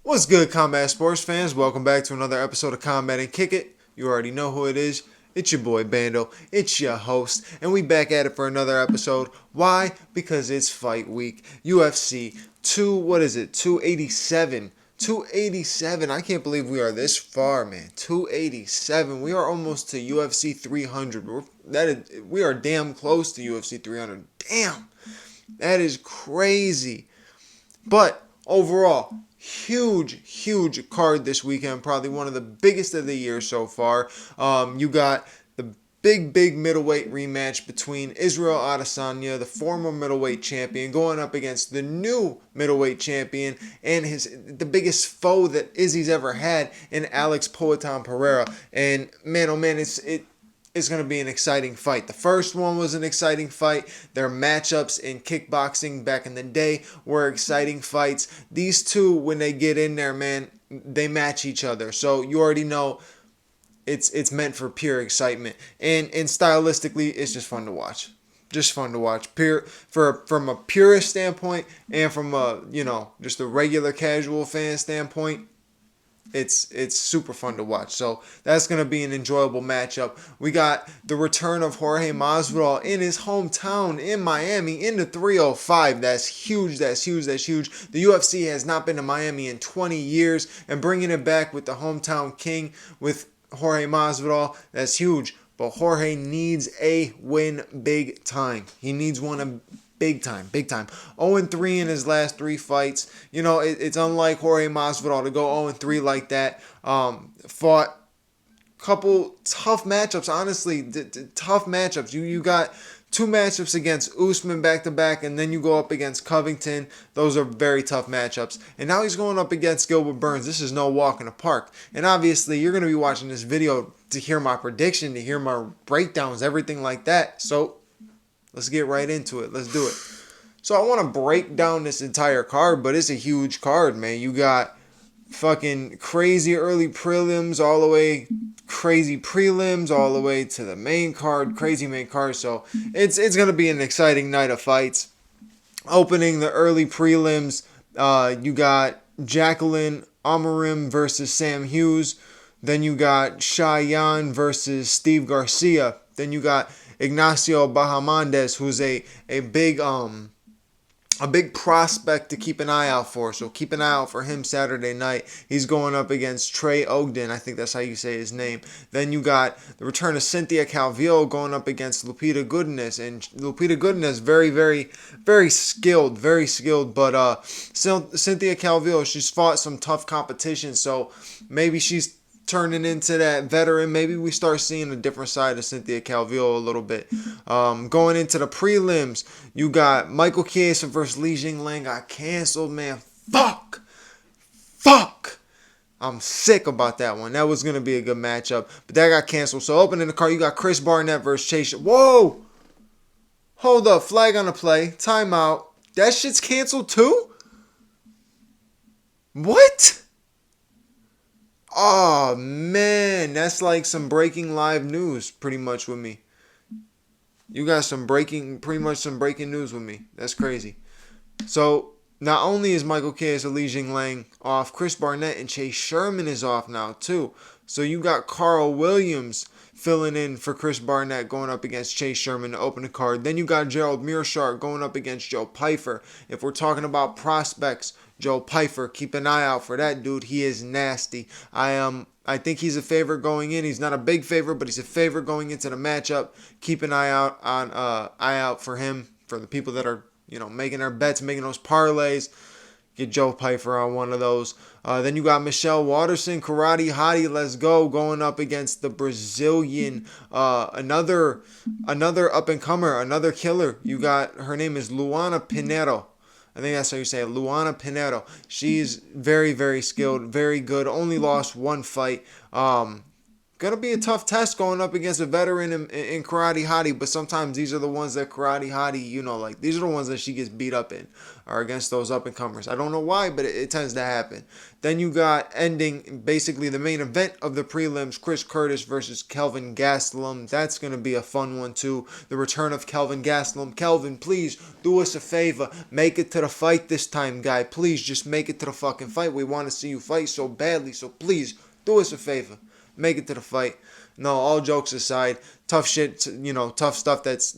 What's good, combat sports fans? Welcome back to another episode of Combat and Kick It. You already know who it is. It's your boy Bando. It's your host, and we back at it for another episode. Why? Because it's fight week. UFC 287. 287. I can't believe we are this far, man. 287. We are almost to UFC 300. We are damn close to UFC 300. Damn. That is crazy. But overall, huge card this weekend. Probably one of the biggest of the year so far. You got the big middleweight rematch between Israel Adesanya, the former middleweight champion, going up against the new middleweight champion and the biggest foe that Izzy's ever had in Alex Pereira. And man, oh man, it's going to be an exciting fight. The first one was an exciting fight. Their matchups in kickboxing back in the day were exciting fights. These two, when they get in there, man, they match each other. So you already know it's meant for pure excitement. And stylistically, it's just fun to watch. Just fun to watch. From a purist standpoint and from just a regular casual fan standpoint. It's super fun to watch. So that's going to be an enjoyable matchup. We got the return of Jorge Masvidal in his hometown in Miami in the 305. That's huge. The UFC has not been to Miami in 20 years, and bringing it back with the hometown king with Jorge Masvidal, that's huge. But Jorge needs a win big time. He needs one big time. 0-3 in his last 3 fights. You know, it's unlike Jorge Masvidal to go 0-3 like that. Fought a couple tough matchups, honestly. Tough matchups. You got 2 matchups against Usman back-to-back, and then you go up against Covington. Those are very tough matchups. And now he's going up against Gilbert Burns. This is no walk in the park. And obviously, you're going to be watching this video to hear my prediction, to hear my breakdowns, everything like that. So let's get right into it. Let's do it. So I want to break down this entire card, but it's a huge card, man. You got fucking crazy early prelims, all the way crazy prelims, all the way to the main card, crazy main card. So it's going to be an exciting night of fights. Opening the early prelims, you got Jacqueline Amarim versus Sam Hughes. Then you got Cheyenne versus Steve Garcia. Then you got Ignacio Bahamondes, who's a big prospect to keep an eye out for. So keep an eye out for him Saturday night. He's going up against Trey Ogden. I think that's how you say his name. Then you got the return of Cynthia Calvillo going up against Lupita Godinez. And Lupita Godinez, very skilled. But Cynthia Calvillo, she's fought some tough competition. So maybe she's turning into that veteran. Maybe we start seeing a different side of Cynthia Calvillo a little bit. Going into the prelims, you got Michael Chiesa versus Li Jingliang got canceled, man. Fuck. I'm sick about that one. That was going to be a good matchup, but that got canceled. So opening the card, you got Chris Barnett versus Chase. Whoa! Hold up. Flag on the play. Timeout. That shit's canceled too? What? Oh man, that's like some breaking live news pretty much with me. You got pretty much some breaking news with me. That's crazy. So not only is Michael Chiesa, Li Jingliang off, Chris Barnett and Chase Sherman is off now too. So you got Carl Williams filling in for Chris Barnett going up against Chase Sherman to open the card. Then you got Gerald Meerschaert going up against Joe Pyfer. If we're talking about prospects, Joe Pyfer, keep an eye out for that dude. He is nasty. I think he's a favorite going in. He's not a big favorite, but he's a favorite going into the matchup. Keep an eye out for him. For the people that are making their bets, making those parlays, get Joe Pyfer on one of those. Then you got Michelle Waterson, Karate Hottie, let's go, going up against the Brazilian, another up and comer, another killer. You got, her name is Luana Pinheiro. I think that's how you say it, Luana Pinheiro. She's very skilled, very good. Only lost 1 fight. Gonna be a tough test going up against a veteran in Karate Hottie, but sometimes these are the ones that Karate Hottie, like these are the ones that she gets beat up in, or against those up and comers. I don't know why, but it tends to happen. Then you got ending basically the main event of the prelims, Chris Curtis versus Kelvin Gastelum. That's gonna be a fun one too. The return of Kelvin Gastelum. Kelvin, please do us a favor, make it to the fight this time, guy. Please just make it to the fucking fight. We want to see you fight so badly, so please do us a favor. Make it to the fight. No, all jokes aside, tough shit, tough stuff that's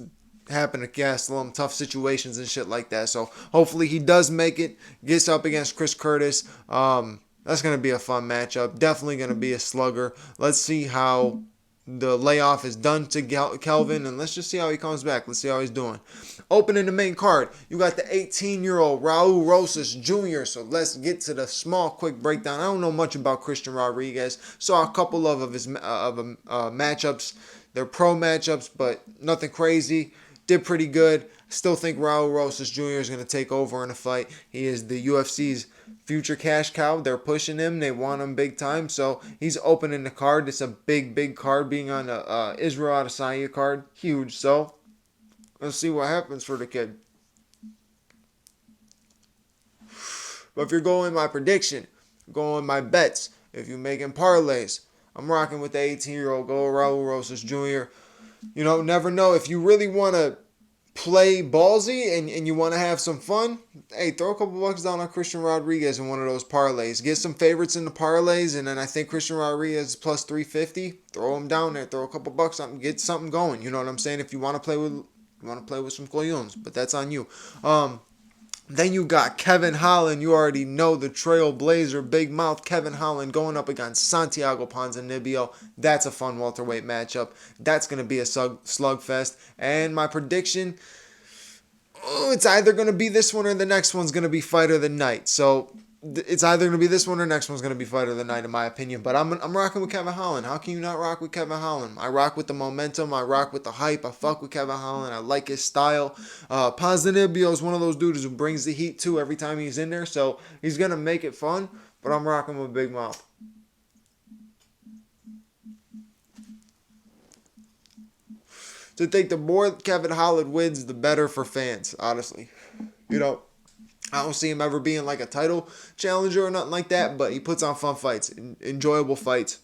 happened to Gastelum, tough situations and shit like that. So hopefully he does make it, gets up against Chris Curtis. That's going to be a fun matchup. Definitely going to be a slugger. Let's see how the layoff is done to Kelvin, and let's just see how he comes back. Let's see how he's doing. Opening the main card, you got the 18-year-old Raul Rosas Jr. So let's get to the small, quick breakdown. I don't know much about Christian Rodriguez. Saw a couple of his matchups. They're pro matchups, but nothing crazy. Did pretty good. Still think Raul Rosas Jr. is going to take over in a fight. He is the UFC's future cash cow. They're pushing him. They want him big time. So he's opening the card. It's a big, big card being on a Israel Adesanya card. Huge. So let's see what happens for the kid. But if you're going my prediction, going my bets, if you're making parlays, I'm rocking with the 18-year-old go Raul Rosas Jr. Never know. If you really want to play ballsy and you want to have some fun, hey, throw a couple bucks down on Christian Rodriguez in one of those parlays. Get some favorites in the parlays, and then I think Christian Rodriguez is plus 350. Throw him down there. Throw a couple bucks on, get something going. You know what I'm saying? If you want to play with some coyones, but that's on you. Then you got Kevin Holland. You already know the trailblazer, big mouth Kevin Holland going up against Santiago Ponzinibbio. That's a fun welterweight matchup. That's going to be a slugfest. And my prediction, it's either going to be this one or the next one's going to be fight of the night. So it's either going to be this one or next one's going to be fight of the night, in my opinion. But I'm rocking with Kevin Holland. How can you not rock with Kevin Holland? I rock with the momentum. I rock with the hype. I fuck with Kevin Holland. I like his style. Ponzinibbio is one of those dudes who brings the heat too every time he's in there. So he's going to make it fun. But I'm rocking with Big Mouth. To think the more Kevin Holland wins, the better for fans, honestly. I don't see him ever being like a title challenger or nothing like that, but he puts on fun fights, enjoyable fights.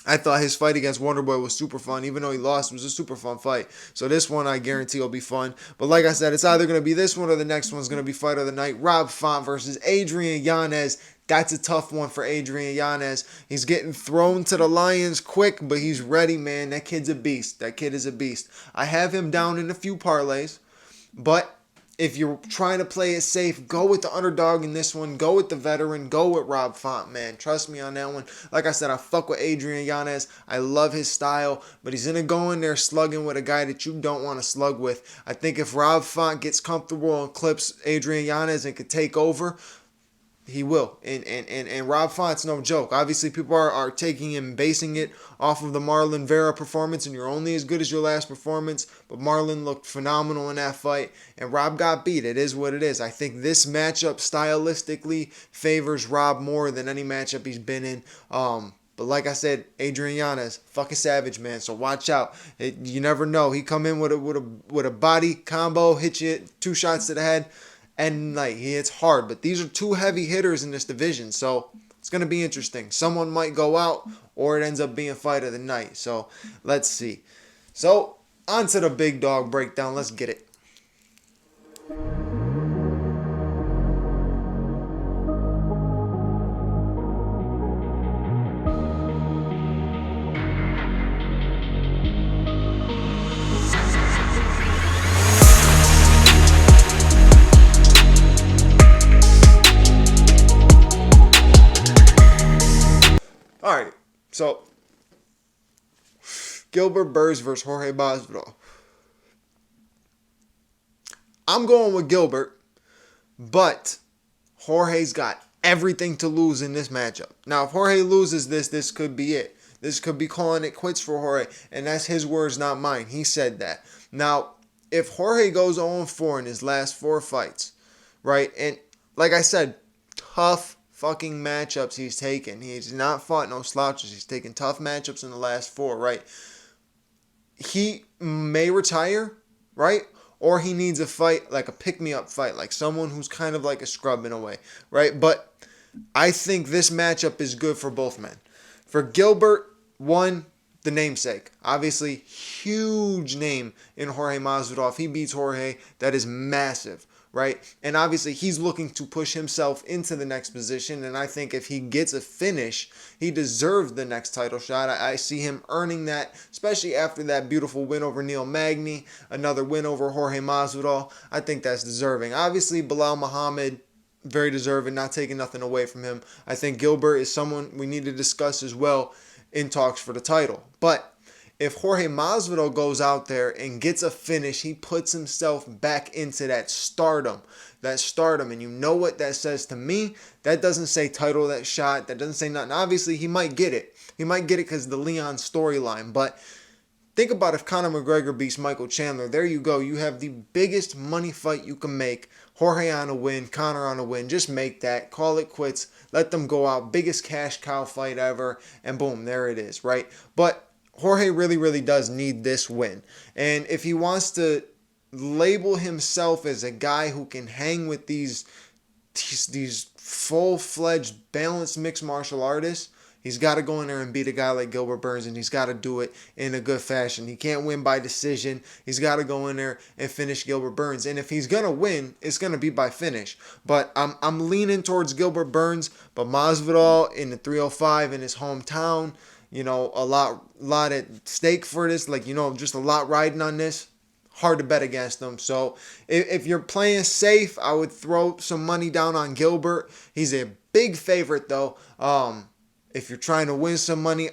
I thought his fight against Wonderboy was super fun. Even though he lost, it was a super fun fight. So this one, I guarantee, will be fun. But like I said, it's either going to be this one or the next one's going to be fight of the night. Rob Font versus Adrian Yanez. That's a tough one for Adrian Yanez. He's getting thrown to the lions quick, but he's ready, man. That kid's a beast. That kid is a beast. I have him down in a few parlays, but if you're trying to play it safe, go with the underdog in this one. Go with the veteran. Go with Rob Font, man. Trust me on that one. Like I said, I fuck with Adrian Yanez. I love his style, but he's going to go in there slugging with a guy that you don't want to slug with. I think if Rob Font gets comfortable and clips Adrian Yanez and could take over, he will. And Rob Font's no joke. Obviously, people are taking him, basing it off of the Marlon Vera performance, and you're only as good as your last performance. But Marlon looked phenomenal in that fight, and Rob got beat. It is what it is. I think this matchup stylistically favors Rob more than any matchup he's been in. But like I said, Adrian Yanez, fucking savage, man. So watch out. You never know. He come in with a body combo, hit you 2 shots to the head. And like he hits hard, but these are 2 heavy hitters in this division, so it's gonna be interesting. Someone might go out, or it ends up being fight of the night. So let's see. So on to the big dog breakdown. Let's get it. Alright, so Gilbert Burns versus Jorge Masvidal. I'm going with Gilbert, but Jorge's got everything to lose in this matchup. Now, if Jorge loses this could be it. This could be calling it quits for Jorge, and that's his words, not mine. He said that. Now, if Jorge goes 0-4 in his last 4 fights, right, and like I said, tough fucking matchups he's taken. He's not fought no slouches. He's taken tough matchups in the last 4, right? He may retire, right? Or he needs a fight, like a pick-me-up fight, like someone who's kind of like a scrub in a way, right? But I think this matchup is good for both men. For Gilbert, one, the namesake. Obviously, huge name in Jorge Masvidal. If he beats Jorge, that is massive, right? And obviously, he's looking to push himself into the next position. And I think if he gets a finish, he deserves the next title shot. I see him earning that, especially after that beautiful win over Neil Magny, another win over Jorge Masvidal. I think that's deserving. Obviously, Bilal Muhammad, very deserving, not taking nothing away from him. I think Gilbert is someone we need to discuss as well in talks for the title. But if Jorge Masvidal goes out there and gets a finish, he puts himself back into that stardom. And you know what that says to me? That doesn't say title, that shot. That doesn't say nothing. Obviously, he might get it. He might get it because of the Leon storyline. But think about if Conor McGregor beats Michael Chandler. There you go. You have the biggest money fight you can make. Jorge on a win, Conor on a win. Just make that. Call it quits. Let them go out. Biggest cash cow fight ever. And boom, there it is, right? But Jorge really, really does need this win. And if he wants to label himself as a guy who can hang with these full-fledged, balanced mixed martial artists, he's got to go in there and beat a guy like Gilbert Burns, and he's got to do it in a good fashion. He can't win by decision. He's got to go in there and finish Gilbert Burns. And if he's going to win, it's going to be by finish. But I'm leaning towards Gilbert Burns, but Masvidal in the 305 in his hometown, a lot at stake for this, just a lot riding on this. Hard to bet against them. So if you're playing safe, I would throw some money down on Gilbert. He's a big favorite though. If you're trying to win some money,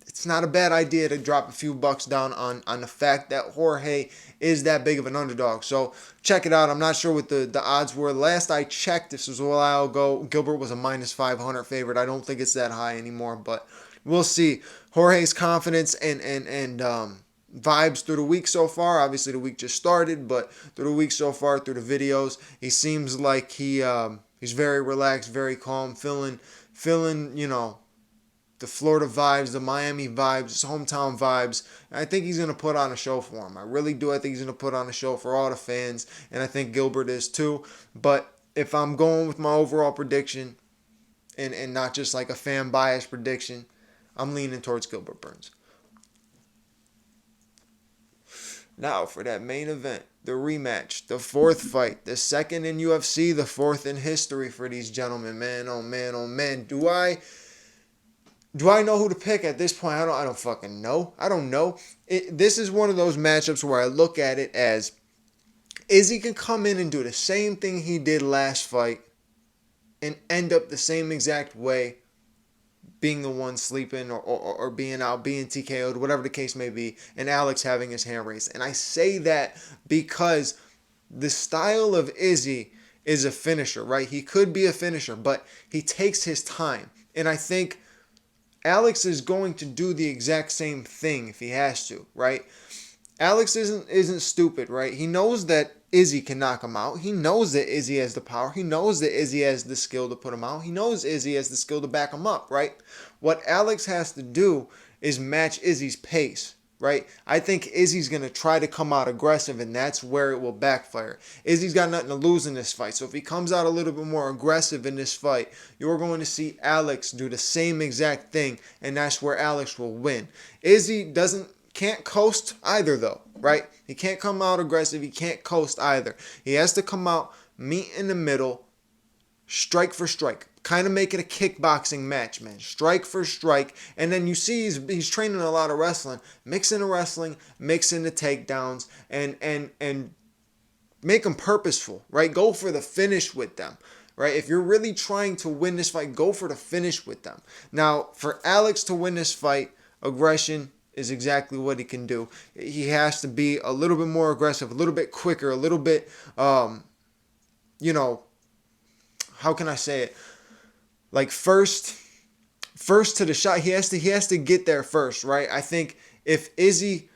it's not a bad idea to drop a few bucks down on the fact that Jorge is that big of an underdog. So check it out. I'm not sure what the odds were. Last I checked, this was a while ago, Gilbert was a minus 500 favorite. I don't think it's that high anymore, but we'll see. Jorge's confidence and vibes through the week so far. Obviously, the week just started, but through the week so far, through the videos, he seems like he's very relaxed, very calm, feeling, the Florida vibes, the Miami vibes, his hometown vibes. And I think he's going to put on a show for him. I really do. I think he's going to put on a show for all the fans, and I think Gilbert is too. But if I'm going with my overall prediction and not just like a fan bias prediction, I'm leaning towards Gilbert Burns. Now for that main event, the rematch, the fourth fight, the second in UFC, the fourth in history for these gentlemen. Man, oh man, oh man. Do I know who to pick at this point? I don't fucking know. I don't know. This is one of those matchups where I look at it as Izzy can come in and do the same thing he did last fight and end up the same exact way, being the one sleeping or being out, being TKO'd, whatever the case may be, and Alex having his hand raised. And I say that because the style of Izzy is a finisher, right? He could be a finisher, but he takes his time. And I think Alex is going to do the exact same thing if he has to, right? Alex isn't stupid, right? He knows that Izzy can knock him out. He knows that Izzy has the power. He knows that Izzy has the skill to put him out. He knows Izzy has the skill to back him up, right? What Alex has to do is match Izzy's pace, right? I think Izzy's going to try to come out aggressive, and that's where it will backfire. Izzy's got nothing to lose in this fight. So if he comes out a little bit more aggressive in this fight, you're going to see Alex do the same exact thing, and that's where Alex will win. Izzy can't coast either though, right? He can't come out aggressive. He can't coast either. He has to come out, meet in the middle, strike for strike. Kind of make it a kickboxing match, man. Strike for strike. And then you see he's training a lot of wrestling. Mixing the wrestling, mixing the takedowns, and make them purposeful, right? Go for the finish with them. Right? If you're really trying to win this fight, go for the finish with them. Now, for Alex to win this fight, aggression is exactly what he can do. He has to be a little bit more aggressive, a little bit quicker, a little bit, how can I say it? Like first to the shot. He has to get there first, right? I think if Izzy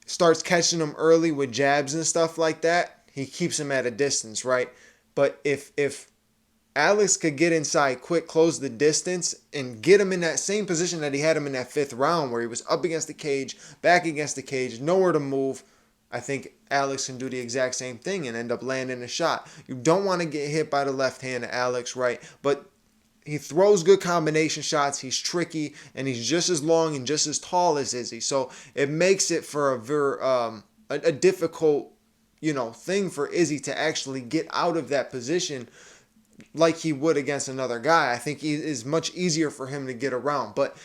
starts catching him early with jabs and stuff like that, he keeps him at a distance, right? But if Alex could get inside quick, close the distance, and get him in that same position that he had him in that 5th round where he was up against the cage, back against the cage, nowhere to move. I think Alex can do the exact same thing and end up landing a shot. You don't want to get hit by the left hand of Alex, right? But he throws good combination shots. He's tricky, and he's just as long and just as tall as Izzy. So it makes it for a difficult, thing for Izzy to actually get out of that position like he would against another guy. I think it is much easier for him to get around. But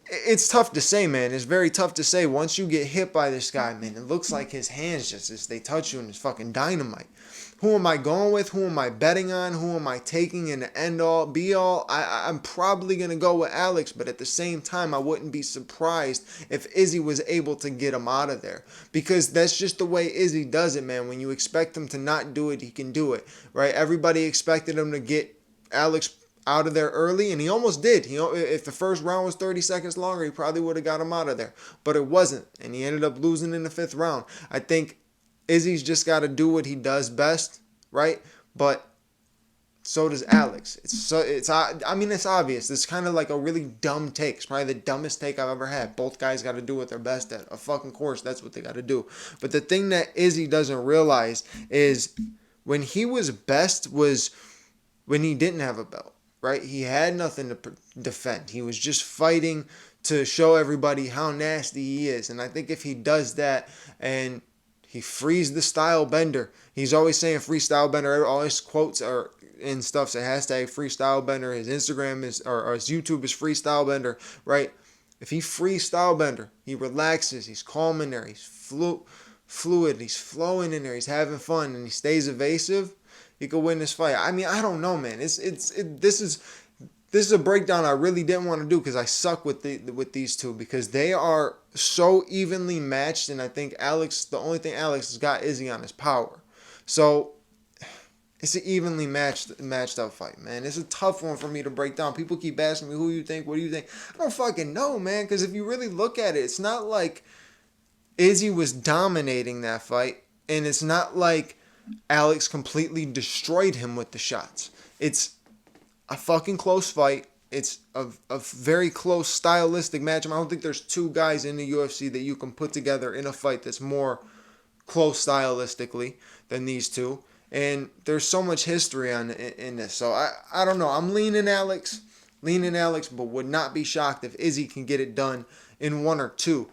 it's tough to say, man. It's very tough to say. Once you get hit by this guy, man, it looks like his hands just, they touch you and it's fucking dynamite. Who am I going with? Who am I betting on? Who am I taking in the end all, be all? I'm probably going to go with Alex, but at the same time, I wouldn't be surprised if Izzy was able to get him out of there. Because that's just the way Izzy does it, man. When you expect him to not do it, he can do it, right? Everybody expected him to get Alex out of there early, and he almost did. If the first round was 30 seconds longer, he probably would have got him out of there. But it wasn't, and he ended up losing in the 5th round. I think Izzy's just got to do what he does best, right? But so does Alex. It's obvious. It's kind of like a really dumb take. It's probably the dumbest take I've ever had. Both guys got to do what they're best at. Of fucking course, that's what they got to do. But the thing that Izzy doesn't realize is when he was best was when he didn't have a belt, right? He had nothing to defend. He was just fighting to show everybody how nasty he is. And I think if he does that and he frees the style bender. He's always saying freestyle bender. All his quotes are and stuff say hashtag freestyle bender. His Instagram is or his YouTube is freestyle bender, right? If he freestyle bender, he relaxes. He's calm in there. He's fluid. He's flowing in there. He's having fun and he stays evasive. He could win this fight. I mean, I don't know, man. This is a breakdown I really didn't want to do because I suck with these two because they are so evenly matched, and I think the only thing Alex has got Izzy on is power. So it's an evenly matched up fight, man. It's a tough one for me to break down. People keep asking me who you think, what do you think? I don't fucking know, man, because if you really look at it, it's not like Izzy was dominating that fight, and it's not like Alex completely destroyed him with the shots. It's a fucking close fight. It's a very close stylistic matchup. I don't think there's two guys in the UFC that you can put together in a fight that's more close stylistically than these two. And there's so much history in this. So I don't know. I'm leaning Alex, but would not be shocked if Izzy can get it done in 1 or 2.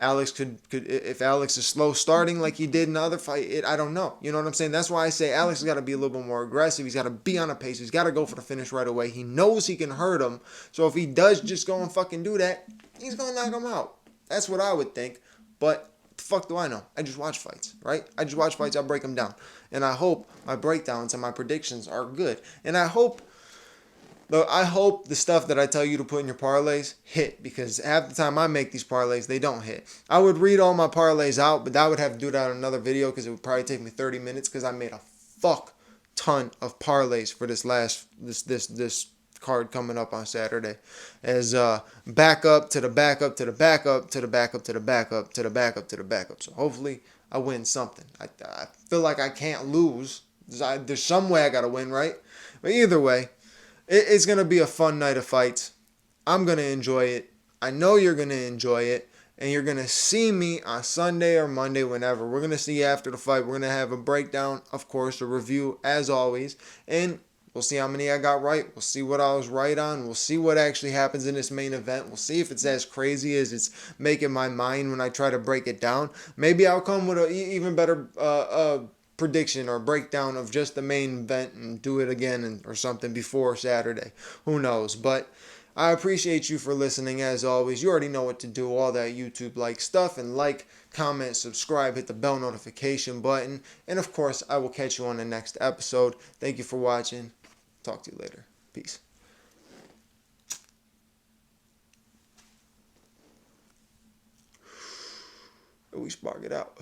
Alex could if Alex is slow starting like he did in the other fight, I don't know. You know what I'm saying? That's why I say Alex has got to be a little bit more aggressive. He's got to be on a pace. He's got to go for the finish right away. He knows he can hurt him. So if he does just go and fucking do that, he's going to knock him out. That's what I would think. But the fuck do I know? I just watch fights, right? I just watch fights. I break them down. And I hope my breakdowns and my predictions are good. And I hope the stuff that I tell you to put in your parlays hit, because half the time I make these parlays, they don't hit. I would read all my parlays out, but I would have to do that on another video because it would probably take me 30 minutes because I made a fuck ton of parlays for this card coming up on Saturday. As backup to the backup to the backup to the backup to the backup to the backup to the backup. So hopefully I win something. I feel like I can't lose. There's some way I got to win, right? But either way, it's going to be a fun night of fights. I'm going to enjoy it. I know you're going to enjoy it. And you're going to see me on Sunday or Monday, whenever. We're going to see you after the fight. We're going to have a breakdown, of course, a review, as always. And we'll see how many I got right. We'll see what I was right on. We'll see what actually happens in this main event. We'll see if it's as crazy as it's making my mind when I try to break it down. Maybe I'll come with an even better prediction or breakdown of just the main event and do it again or something before Saturday. Who knows? But I appreciate you for listening as always. You already know what to do, all that YouTube like stuff, and like, comment, subscribe, hit the bell notification button, and of course I will catch you on the next episode. Thank you for watching. Talk to you later. Peace. We spark it out.